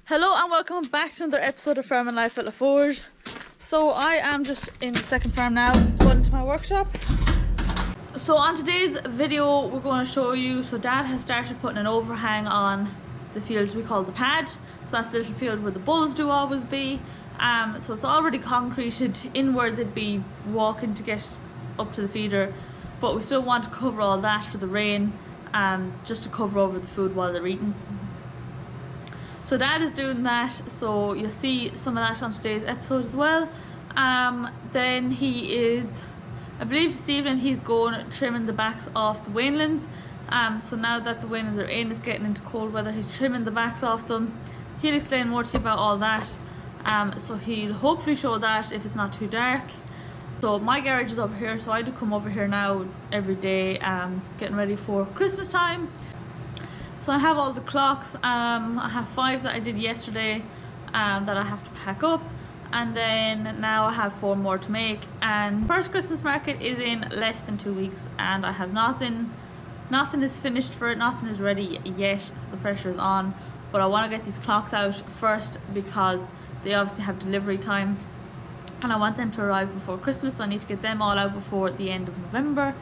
Hello and welcome back to another episode of Farm and Life at La Forge. So I am just in the second farm now, going to my workshop. So on today's video we're going to show you, so Dad has started putting an overhang on the field we call the pad. So that's the little field where the bulls do always be. So it's already concreted in where they'd be walking to get up to the feeder, but we still want to cover all that for the rain, just to cover over the food while they're eating. So Dad is doing that, so you'll see some of that on today's episode as well. Then he is, I believe this evening he's going trimming the backs off the weanlings. So now that the weanlings are in, it's getting into cold weather, he's trimming the backs off them. He'll explain more to you about all that. So he'll hopefully show that if it's not too dark. So my garage is over here, so I do come over here now every day, getting ready for Christmas time. So I have all the clocks. I have 5 that I did yesterday that I have to pack up, and then now I have 4 more to make. And first Christmas market is in less than 2 weeks, and I have nothing is finished for it, nothing is ready yet, so the pressure is on. But I want to get these clocks out first because they obviously have delivery time, and I want them to arrive before Christmas, so I need to get them all out before the end of November.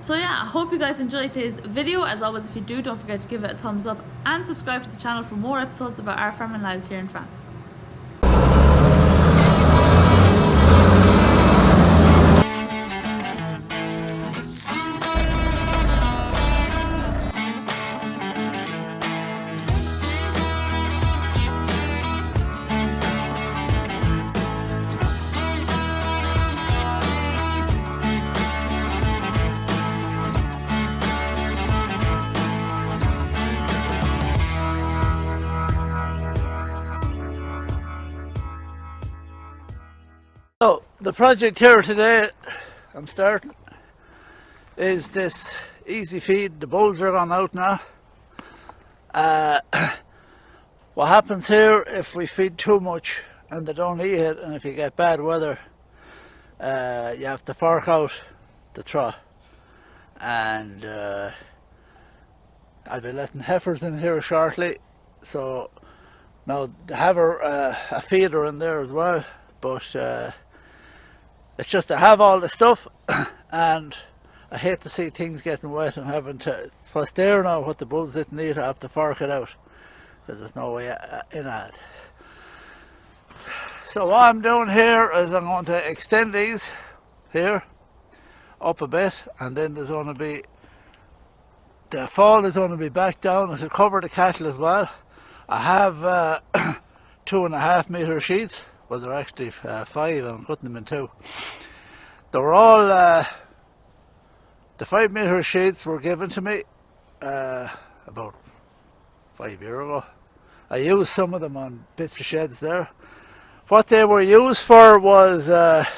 So yeah, I hope you guys enjoyed today's video. As always, if you do, don't forget to give it a thumbs up and subscribe to the channel for more episodes about our farming lives here in France. So the project here today I'm starting is this easy feed. The bulls are gone out now. What happens here if we feed too much and they don't eat it, and if you get bad weather, you have to fork out the trough. And I'll be letting heifers in here shortly, so now they have a feeder in there as well, but it's just to have all the stuff, and I hate to see things getting wet and having to, what's there now, what the bulls didn't eat, I have to fork it out because there's no way in it. So what I'm doing here is I'm going to extend these here up a bit, and then there's going to be, the fall is going to be back down. It'll cover the cattle as well. I have 2.5 metre sheets. Well, they're actually 5, I'm cutting them in 2. They were all, the 5 metre sheets were given to me about 5 years ago. I used some of them on bits of sheds there. What they were used for was a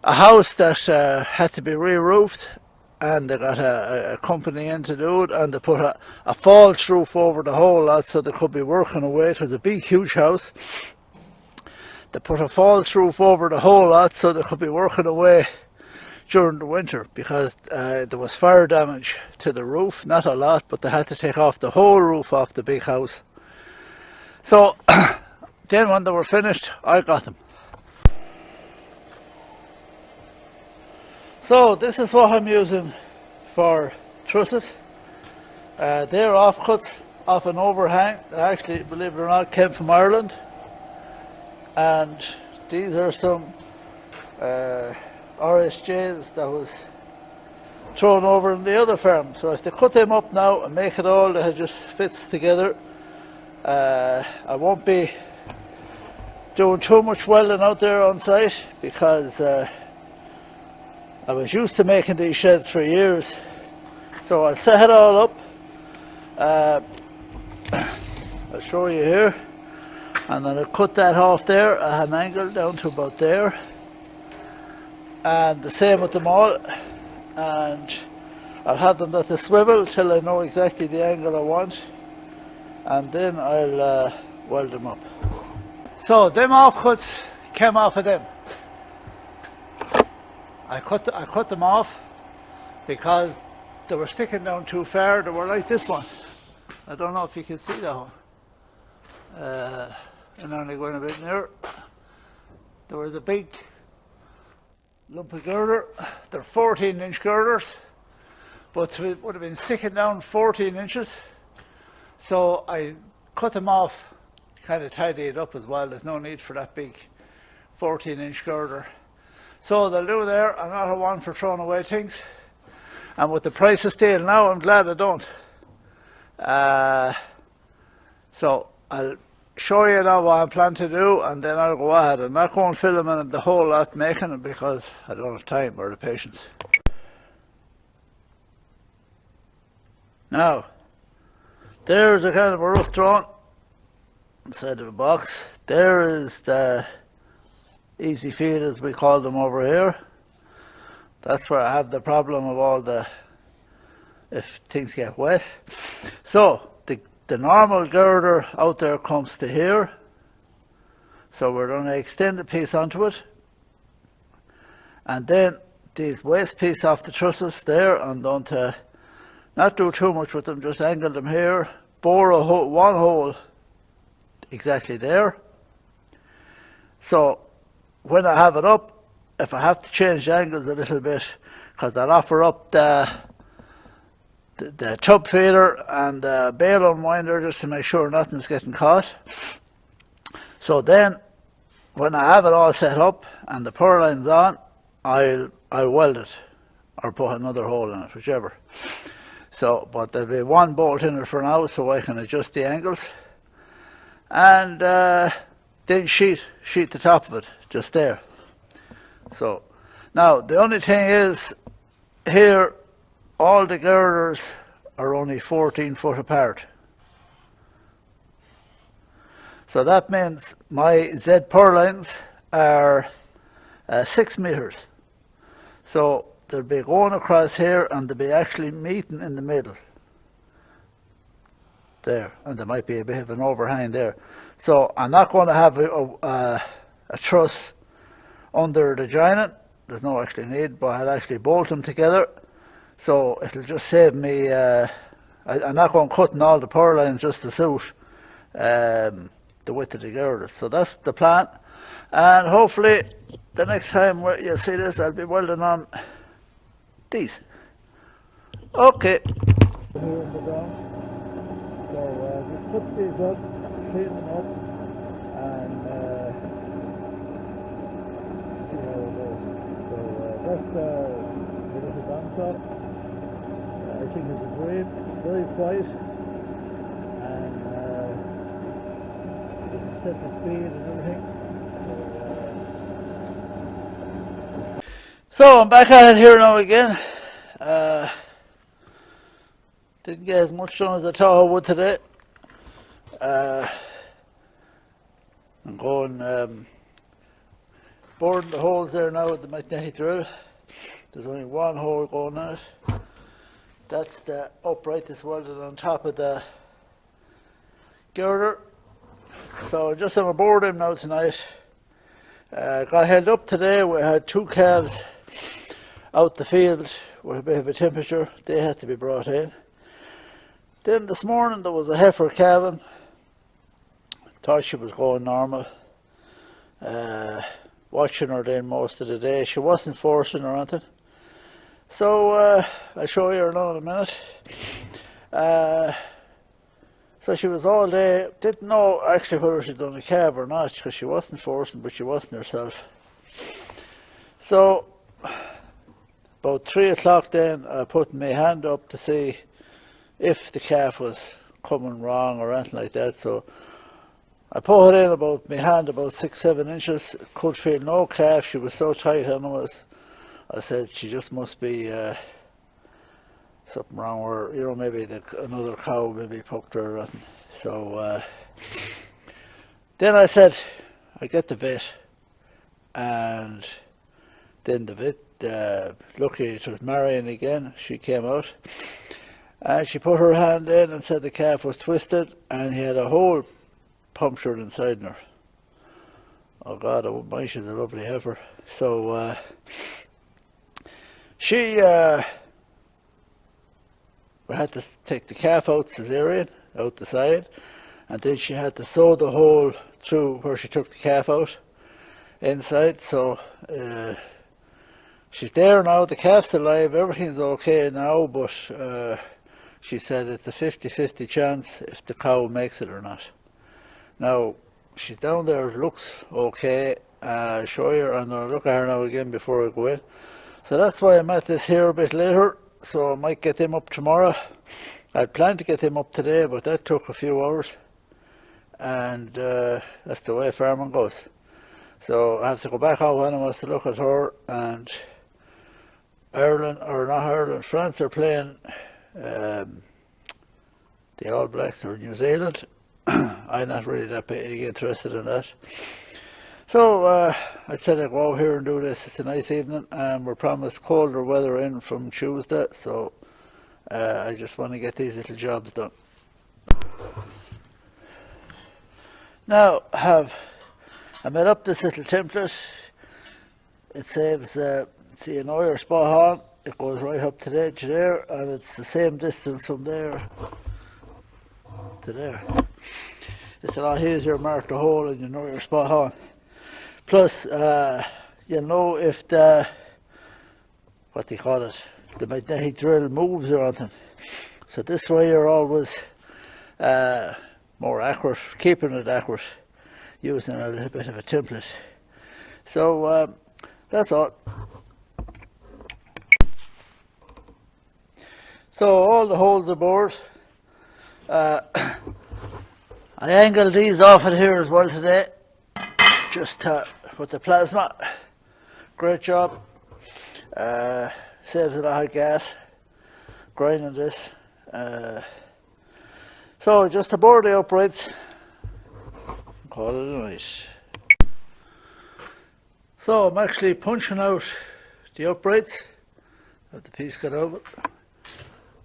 house that had to be re-roofed, and they got a company in to do it, and they put a false roof over the whole lot so they could be working away. It was a big huge house. They put a false roof over the whole lot so they could be working away during the winter, because there was fire damage to the roof. Not a lot, but they had to take off the whole roof off the big house. So then when they were finished, I got them. So this is what I'm using for trusses. They're offcuts off an overhang. They actually, believe it or not, came from Ireland. And these are some RSJs that was thrown over in the other farm. So if they cut them up now and make it all that it just fits together, I won't be doing too much welding out there on site, because I was used to making these sheds for years. So I'll set it all up. I'll show you here. And then I'll cut that off there at an angle down to about there, and the same with them all, and I'll have them at the swivel till I know exactly the angle I want, and then I'll weld them up. So them offcuts came off of them. I cut them off because they were sticking down too far. They were like this one. I don't know if you can see that one. and only going a bit near. There was a big lump of girder. They're 14-inch girders, but it would have been sticking down 14 inches. So I cut them off, kind of tidy it up as well. There's no need for that big 14-inch girder. So they'll do there. I'm not a one for throwing away things. And with the price of steel now, I'm glad I don't. So I'll show you now what I plan to do, and then I'll go ahead. I'm not going filming the whole lot making it because I don't have time or the patience. Now, there's a kind of a rough drawing inside of a box. There is the easy feed, as we call them over here. That's where I have the problem of all the, if things get wet. So the normal girder out there comes to here. So we're going to extend a piece onto it. And then these waste piece off the trusses there, I'm going to not do too much with them, just angle them here, bore a hole, one hole exactly there. So when I have it up, if I have to change the angles a little bit, because I'll offer up the tub feeder and the bale unwinder just to make sure nothing's getting caught. So then when I have it all set up and the purline's on, I'll weld it or put another hole in it, whichever. So, but there'll be one bolt in it for now so I can adjust the angles, and then sheet the top of it just there. So now the only thing is, here all the girders are only 14 foot apart. So that means my Z purlines are 6 meters. So they'll be going across here and they'll be actually meeting in the middle. There, and there might be a bit of an overhang there. So I'm not going to have a truss under the joining. There's no actually need, but I'll actually bolt them together. So it'll just save me, I'm not going cutting all the purlines just to suit the width of the girder. So that's the plan. And hopefully the next time you see this, I'll be welding on these. Okay. Here's the ground. So just put these up, clean them up, and see how it goes. So that's the little dance up. I think it's great, very quiet, and set the speed and everything. So I'm back at it here now again. Didn't get as much done as I thought I would today. I'm going boring the holes there now with the magnetic drill. There's only one hole going in it. That's the upright that's welded on top of the girder. So I'm just on a board him now tonight. Got held up today. We had 2 calves out the field with a bit of a temperature. They had to be brought in. Then this morning there was a heifer calving. Thought she was going normal. Watching her then most of the day. She wasn't forcing or anything. So I'll show you her now in a minute. So she was all day, didn't know actually whether she'd done a calf or not, because she wasn't forcing, but she wasn't herself. So about 3 o'clock then, I put my hand up to see if the calf was coming wrong or anything like that. So I put it in about my hand about 6-7 inches. Could feel no calf. She was so tight on it. I said she just must be something wrong with her, you know, maybe another cow maybe poked her or anything. So then I said I get the vet, and then the vet, luckily it was Marion again, she came out and she put her hand in and said the calf was twisted and he had a hole punctured inside her. Oh God, I wouldn't mind, she's a lovely heifer. So we had to take the calf out cesaerean, out the side, and then she had to sew the hole through where she took the calf out inside. So she's there now, the calf's alive, everything's okay now, but she said it's a 50-50 chance if the cow makes it or not. Now, she's down there, looks okay. I'll show you, I'm going to look at her now again before I go in. So that's why I'm at this here a bit later, so I might get them up tomorrow. I'd planned to get them up today, but that took a few hours, and that's the way farming goes. So I have to go back on when I was to look at her, and Ireland, or not Ireland, France are playing the All Blacks or New Zealand. I'm not really that big interested in that. So I said I'd go out here and do this. It's a nice evening, and we're promised colder weather in from Tuesday, so I just want to get these little jobs done. Now I made up this little template. It saves, see an oil spot on, it goes right up to the edge there, and it's the same distance from there to there. It's a lot easier to mark the hole and you know your spot on. Plus, you know if the, what do you call it, the magnetic drill moves or anything. So this way you're always more accurate, keeping it accurate, using a little bit of a template. So that's all. So all the holes are bored. I angled these off it here as well today, just with the plasma. Great job. Saves a lot of gas grinding this. So just to bore the uprights, call it a night. So I'm actually punching out the uprights. Have the piece cut over.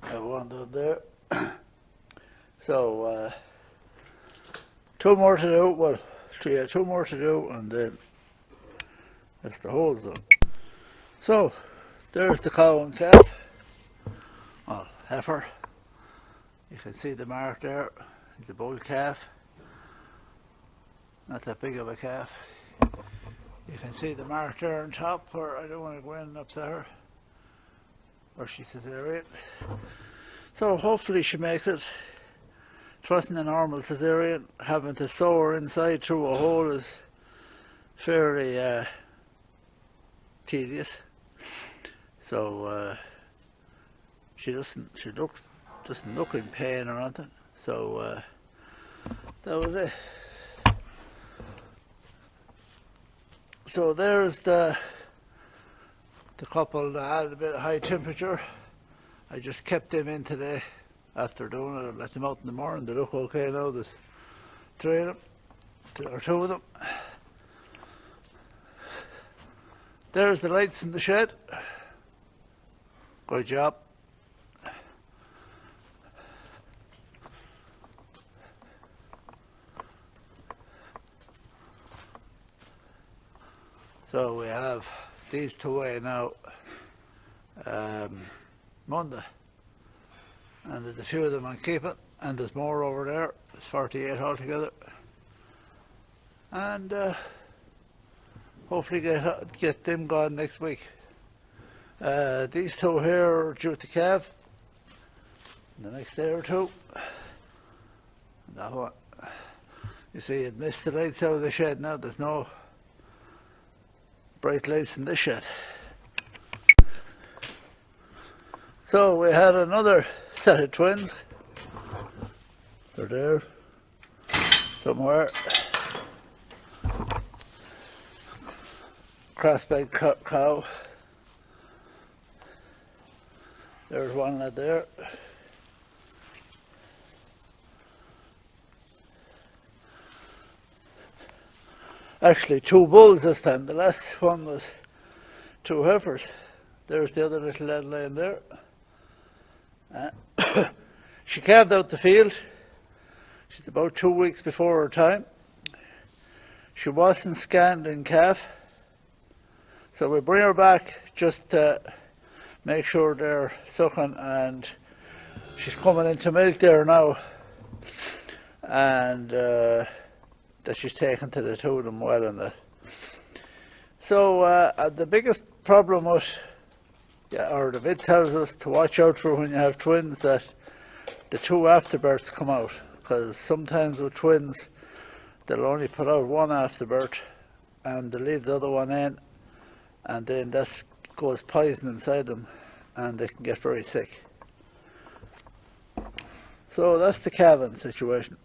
I have one down there. So two more to do. Well, two more to do, and then that's the holes done. So there's the cow and calf. Well, heifer. You can see the mark there. It's a bull calf. Not that big of a calf. You can see the mark there on top where I don't want to go in and upset her, or she's cesarean. So hopefully she makes it. It wasn't a normal cesarean. Having to sew her inside through a hole is fairly tedious. So she doesn't look in pain or anything. So that was it. So there's the couple that had a bit of high temperature. I just kept them in today after doing it. I let them out in the morning. They look okay now. There's three of them, or two of them. There's the lights in the shed. Good job. So we have these two away now Monday, and there's a few of them on keeping, and there's more over there. There's 48 altogether, and hopefully get them gone next week. These two here are due to calve in the next day or two. And that one, you see, it missed the lights out of the shed now. There's no bright lights in this shed. So we had another set of twins. They're there somewhere. Crossbred cow. There's one lad there. Actually, two bulls this time. The last one was two heifers. There's the other little lad laying there. She calved out the field. She's about 2 weeks before her time. She wasn't scanned in calf, so we bring her back just to make sure they're sucking, and she's coming into milk there now. and that she's taken to the two of them well and that. So the biggest problem with, or the vet tells us to watch out for when you have twins, that the two afterbirths come out, because sometimes with twins they'll only put out one afterbirth and they leave the other one in, and then that goes poison inside them and they can get very sick. So that's the calving situation.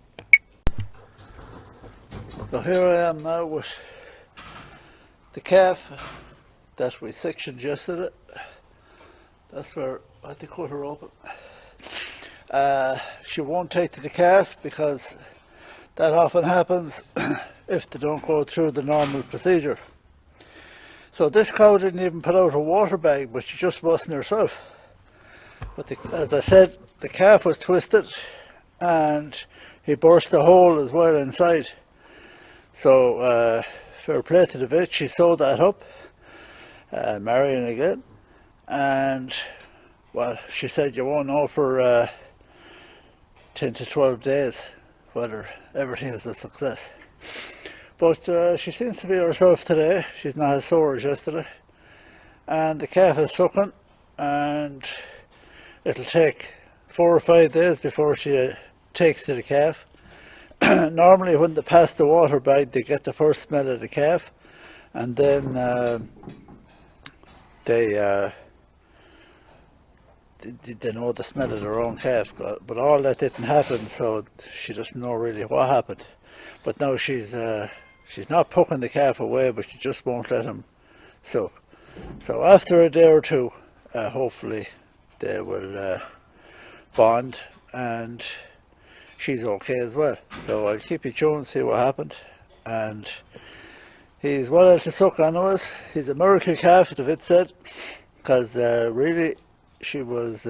So here I am now with the calf that we sectioned yesterday. That's where I had to cut her open. She won't take to the calf because that often happens if they don't go through the normal procedure. So this cow didn't even put out a water bag, but she just wasn't herself. But as I said, the calf was twisted and he burst a hole as well inside. So fair play to the vet, she sewed that up, Marion again, and well, she said you won't know for 10 to 12 days whether everything is a success. But she seems to be herself today. She's not as sore as yesterday, and the calf is sucking, and it'll take 4 or 5 days before she takes to the calf. Normally when they pass the water bag they get the first smell of the calf, and then they know the smell of their own calf, but all that didn't happen, so she doesn't know really what happened. But now she's not pucking the calf away, but she just won't let him suck. So after a day or two, hopefully they will bond and she's okay as well. So I'll keep you tuned, see what happened. And he's well to suck anyways. He's a miracle calf, the vet said, because really she was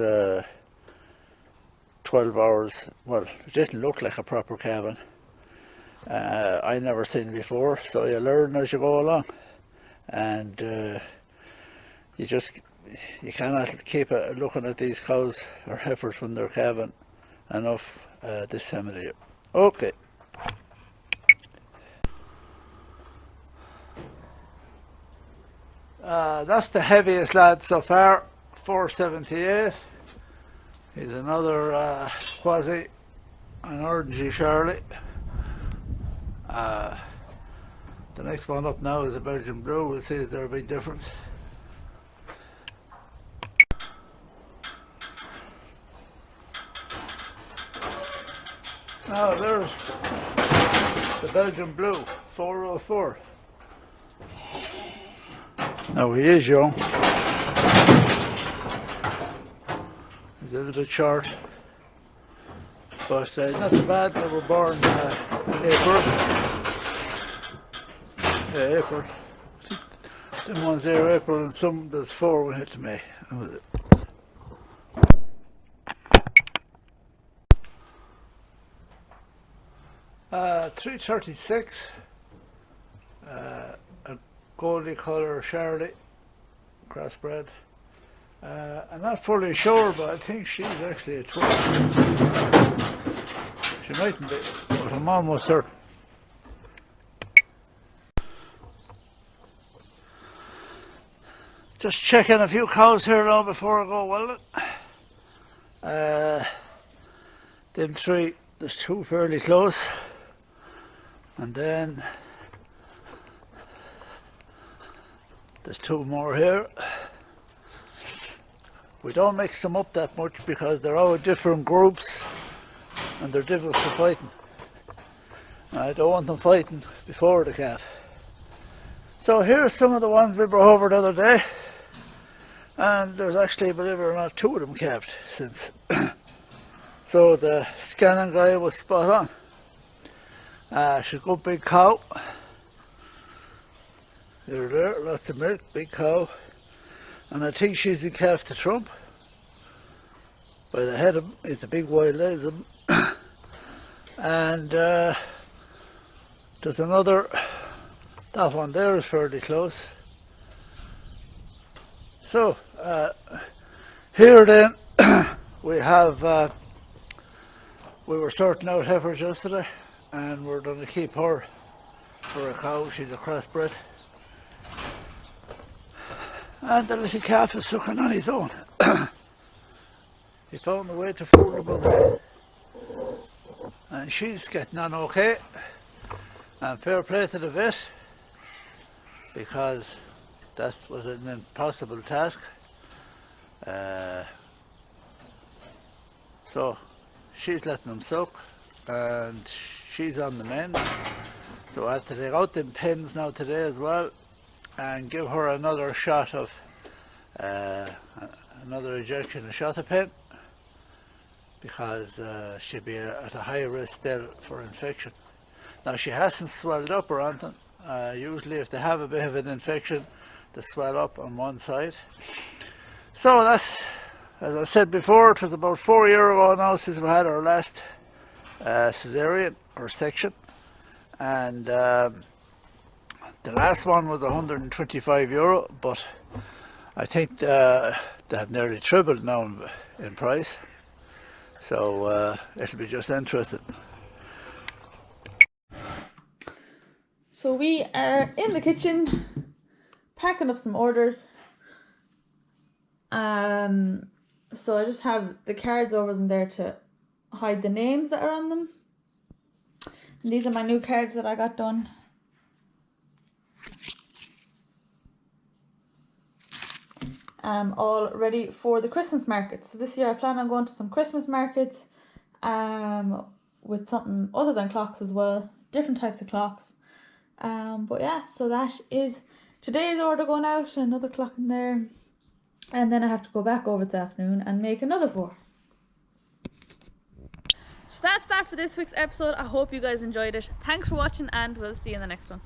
12 hours, well, it didn't look like a proper calving. I never seen it before, so you learn as you go along, and you cannot keep looking at these cows or heifers when they're calving enough this time of the year. Okay. That's the heaviest lad so far, 478. He's another quasi, an orangey Charlie. The next one up now is a Belgian Blue. We'll see if there's a big difference. Now there's the Belgian Blue, 404. Now he is young. He's a little bit short, but not too bad. They were born in April. Yeah, April. Them ones there April, and some there's 4 went hit to May. That was it. Uh, 336. A goldy colour Charlie crossbred. I'm not fully sure, but I think she's actually a twin. She mightn't be, but I'm almost certain. Just checking a few cows here now before I go welding. Them 3, there's 2 fairly close, and then there's 2 more here. We don't mix them up that much because they're all different groups and they're difficult for fighting. I don't want them fighting before the calf. So here's some of the ones we brought over the other day, and there's actually, believe it or not, 2 of them calved since. So the scanning guy was spot on. She's a good big cow. There, lots of milk, big cow. And I think she's the calf to trump. By the head of him, it's a big wide legs of him. And there's another, that one there is fairly close. So here then we have We were sorting out heifers yesterday, and we're going to keep her for a cow. She's a crossbred. And the little calf is sucking on his own. He found a way to fool the mother. And she's getting on okay. And fair play to the vet, because that was an impossible task. So she's letting them suck, and she's on the mend. So I have to take out them pins now today as well, and give her another shot of another injection, a shot of pen, because she'll be at a high risk there for infection. Now she hasn't swelled up or anything. Usually if they have a bit of an infection, they swell up on one side. So that's, as I said before, it was about 4 years ago now since we had our last cesarean or section, and the last one was €125, but I think they have nearly tripled now in price, so it'll be just interesting. So we are in the kitchen packing up some orders. So I just have the cards over them there to hide the names that are on them. And these are my new cards that I got done. All ready for the Christmas markets. So this year I plan on going to some Christmas markets with something other than clocks as well, different types of clocks. But yeah, so that is today's order going out, another clock in there, and then I have to go back over this afternoon and make another 4. So that's that for this week's episode. I hope you guys enjoyed it. Thanks for watching, and we'll see you in the next one.